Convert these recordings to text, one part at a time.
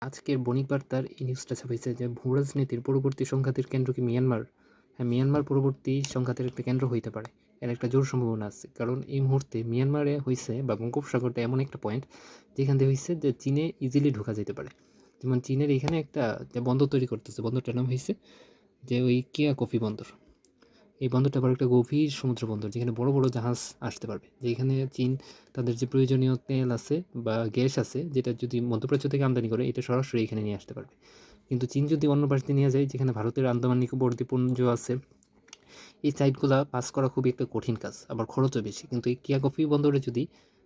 আজকের বণিক বার্তার এই নিউজটা ছাপিয়েছে যে ভূ রাজনীতির পরবর্তী সংঘাতের কেন্দ্র কি মিয়ানমার? হ্যাঁ, মিয়ানমার পরবর্তী সংঘাতের একটা কেন্দ্র হইতে পারে। এর একটা জোর সম্ভাবনা আছে। কারণ এই মুহূর্তে মিয়ানমারে হইছে বা বঙ্গোপসাগরটা এমন একটা পয়েন্ট যেখান দিয়ে হইছে যে চীনে ইজিলি ঢোকা যেতে পারে। যেমন চীনের এখানে একটা যে বন্দর তৈরি করতেছে, বন্দরটার নাম হইছে যে ওই কিয়াকফি বন্দর। এই বন্দরটা আবার একটা গভীর সমুদ্র বন্দর যেখানে বড় বড় জাহাজ আসতে পারবে। যেখানে চীন তাদের যে প্রয়োজনীয় তেল আছে বা গ্যাস আছে যেটা যদি মধ্যপ্রাচ্য থেকে আমদানি করে এটা সরাসরি এখানে নিয়ে আসতে পারবে। কিন্তু চীন যদি অন্য পাশ দিয়ে নিয়ে যায় যেখানে ভারতের আন্দামান নিকোবর দ্বীপপুঞ্জ আছে, এই সাইটগুলা পাস করা খুবই একটা কঠিন কাজ, আবার খরচও বেশি। কিন্তু এই কিয়াকফি বন্দরে যদি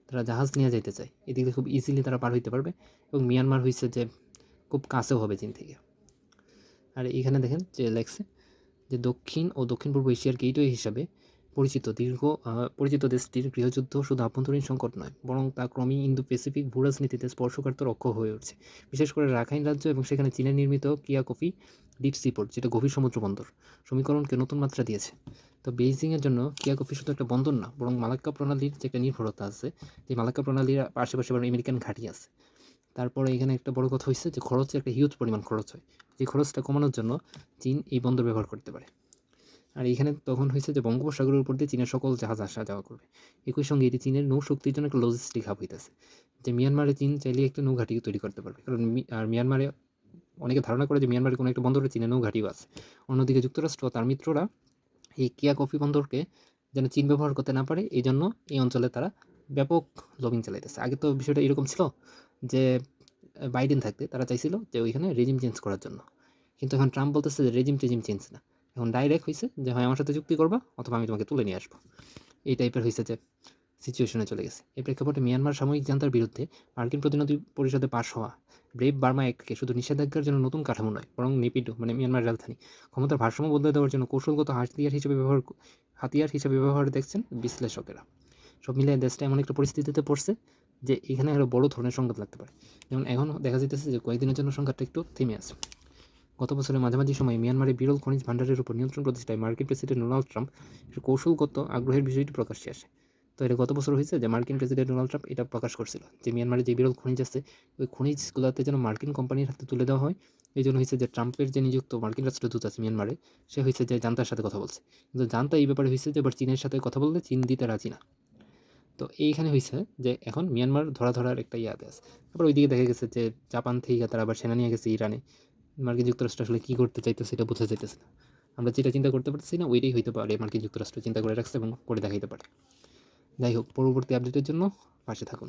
তারা জাহাজ নিয়ে যাইতে চায় এদিকে খুব ইজিলি তারা পার হইতে পারবে এবং মিয়ানমার হয়েছে যে খুব কাছেও হবে চীন থেকে। আর এখানে দেখেন যে লেখছে যে দক্ষিণ ও দক্ষিণ পূর্ব এশিয়ার গেটওয়ে হিসাবে পরিচিত দেশটির গৃহযুদ্ধ শুধু আভ্যন্তরীণ সংকট নয়, বরং তা ক্রমেই ইন্দো প্যাসিফিক ভূরাজনীতিতে স্পর্শকাতর অক্ষ হয়ে উঠছে। বিশেষ করে রাখাইন রাজ্য এবং সেখানে চীনের নির্মিত কিয়াকফি ডিপ সিপোর্ট, যেটা গভীর সমুদ্র বন্দর সমীকরণকে নতুন মাত্রা দিয়েছে। তো বেইজিংয়ের জন্য কিয়াকফি শুধু একটা বন্দর না, বরং মালাক্কা প্রণালীর যে একটা নির্ভরতা আছে, যে মালাক্কা প্রণালীর আশেপাশে আবার আমেরিকান ঘাঁটি আছে। তারপরে এখানে একটা বড় কথা হচ্ছে যে খরচে একটা হিউজ পরিমাণ খরচ হয়, যে খরচটা কমানোর জন্য চীন এই বন্দর ব্যবহার করতে পারে। আর এখানে তখন হয়েছে যে বঙ্গোপসাগরের উপর দিয়ে চীনের সকল জাহাজ আসা যাওয়া করবে। একই সঙ্গে এটি চীনের নৌ শক্তির জন্য একটা লজিস্টিক হাব হইতেছে, যে মিয়ানমারে চীন চাইলে একটা নৌঘাটি তৈরি করতে পারবে। কারণ মিয়ানমারে অনেকে ধারণা করে যে মিয়ানমারে কোনো একটা বন্দরে চীনের নৌঘাটিও আছে। অন্যদিকে যুক্তরাষ্ট্র তার মিত্ররা এই কিয়াকফি বন্দরকে যেন চীন ব্যবহার করতে না পারে এই জন্য এই অঞ্চলে তারা ব্যাপক লবিং চালাইতেছে। আগে তো বিষয়টা এরকম ছিল যে বাইডেন থাকতে তারা চাইছিল যে ওইখানে রেজিম চেঞ্জ করার জন্য, কিন্তু এখন ট্রাম্প বলতেছে যে টেজিম চেঞ্জ না, এখন ডাইরেক্ট হয়েছে যে হয় আমার সাথে চুক্তি করবা অথবা আমি তোমাকে তুলে নিয়ে আসবো। এই টাইপের হয়েছে যে সিচুয়েশনে চলে গেছে। এই প্রেক্ষাপটে মিয়ানমার সাময়িক জান্তার বিরুদ্ধে মার্কিন প্রতিনিধি পরিষদে পাশ হওয়া ব্রেভ বার্মা অ্যাক্টকে শুধু নিষেধাজ্ঞার জন্য নতুন কাঠামো নয়, বরং নেপিডো মানে মিয়ানমার রাজধানী ক্ষমতার ভারসাম্য বদলে দেওয়ার জন্য কৌশলগত হাতিয়ার হিসেবে ব্যবহার দেখছেন বিশ্লেষকেরা। সব মিলিয়ে দেশটা এমন একটা পরিস্থিতিতে পড়ছে যে এখানে একটা বড় ধরনের সংঘাত লাগতে পারে। যেমন এখন দেখা যাইতেছে যে কয়েকদিনের জন্য সংঘাতটা একটু থেমে আছে। গত বছরের মাঝামাঝি সময়ে মিয়ানমারে বিরল খনিজ ভাণ্ডারের উপর নিয়ন্ত্রণ প্রতিষ্ঠায় মার্কিন প্রেসিডেন্ট ডোনাল্ড ট্রাম্প এর কৌশলগত আগ্রহের বিষয়টি প্রকাশ্যে আসে। তো এটা গত বছর হয়েছে যে মার্কিন প্রেসিডেন্ট ডোনাল্ড ট্রাম্প এটা প্রকাশ করছিল যে মিয়ানমারে যে বিরল খনিজ আছে ওই খনিজগুলোতে যেন মার্কিন কোম্পানির হাতে তুলে দেওয়া হয়। এই জন্য হয়েছে যে ট্রাম্পের যে নিযুক্ত মার্কিন রাষ্ট্রদূত আছে মিয়ানমারে, সে হয়েছে যে জান্তার সাথে কথা বলছে। কিন্তু জান্তা এই ব্যাপারে হয়েছে যে এবার চীনের সাথে কথা বললে চীন দিতে রাজি না। তো এইখানে হয়েছে যে এখন মিয়ানমার ধরার একটা ইয়াতে আছে। তারপর ওইদিকে দেখা গেছে যে জাপান থেকে তারা আবার সেনা নিয়ে গেছে ইরানে। মার্কিন যুক্তরাষ্ট্র আসলে কী করতে চাইতো সেটা বোঝা যাইতেছে না। আমরা যেটা চিন্তা করতে পারতেছি না ওইটাই হইতে পারে মার্কিন যুক্তরাষ্ট্র চিন্তা করে রাখছে এবং করে দেখাইতে পারে। যাই হোক, পরবর্তী আপডেটের জন্য পাশে থাকুন।